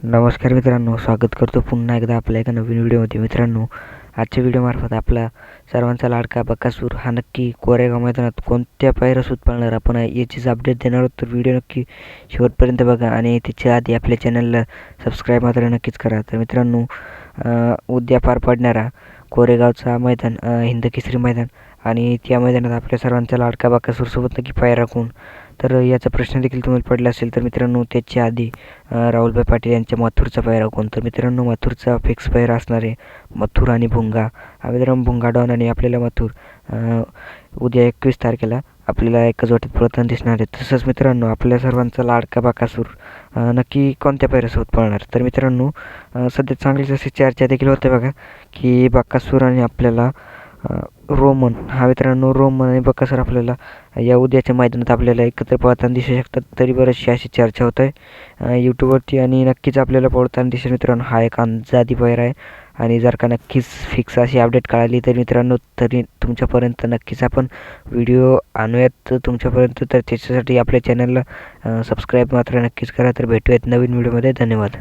नमस्कार मित्रांनो, स्वागत करतो पुन्हा एकदा आपल्या एका नवीन व्हिडिओमध्ये. मित्रांनो, आजच्या व्हिडिओमार्फत आपला सर्वांचा लाडका बकासूर हा नक्की कोरेगाव मैदानात कोणत्या पायऱ्यासोबत पळणार आपण याचीच अपडेट देणार आहोत. तर व्हिडिओ नक्की शेवटपर्यंत बघा आणि त्याच्या आधी आपल्या चॅनलला सबस्क्राईब मात्र नक्कीच करा. तर मित्रांनो, उद्या पार पडणारा कोरेगावचा मैदान हिंदकेसरी मैदान आणि त्या मैदानात आपल्या सर्वांचा लाडका बकासूरसोबत नक्की पायरा कोण, तर याचा प्रश्न देखील तुम्हाला पडला असेल. तर मित्रांनो, त्याच्या आधी राहुलभाई पाटील यांच्या मथुरचा पायरा कोण, तर मित्रांनो मथुरचा फिक्स पायरा असणार आहे मथुर आणि भुंगा. मित्रांनो, भुंगा डॉन आणि आपल्याला मथुर उद्या 21 तारखेला आपल्याला एकच वाटेत पळताना दिसणार आहे. तसंच मित्रांनो, आपल्या सर्वांचा लाडका बकासूर नक्की कोणत्या पायऱ्यासोबत पळणार, तर मित्रांनो सध्या चांगलीच अशी चर्चा देखील होते बघा की बकासूर आणि आपल्याला रोमन मित्रांनो रोमन आणि बकासूर आपल्याला या उद्याच्या मैदानात आपल्याला एकत्र पळताना दिसू शकतात. तरी बरीचशी अशी चर्चा होत आहे यूट्यूबवरती आणि नक्कीच आपल्याला पळताना दिसेल. मित्रांनो, हा एक अंदाजी पायरा आहे आणि जर का नक्कीच फिक्स अशी अपडेट कळाली तर मित्रांनो तरी तुमच्यापर्यंत नक्कीच आपण व्हिडिओ आणूयात तुमच्यापर्यंत. तर त्याच्यासाठी आपल्या चॅनलला सबस्क्राईब मात्र नक्कीच करा. तर भेटूयात नवीन व्हिडिओमध्ये. धन्यवाद.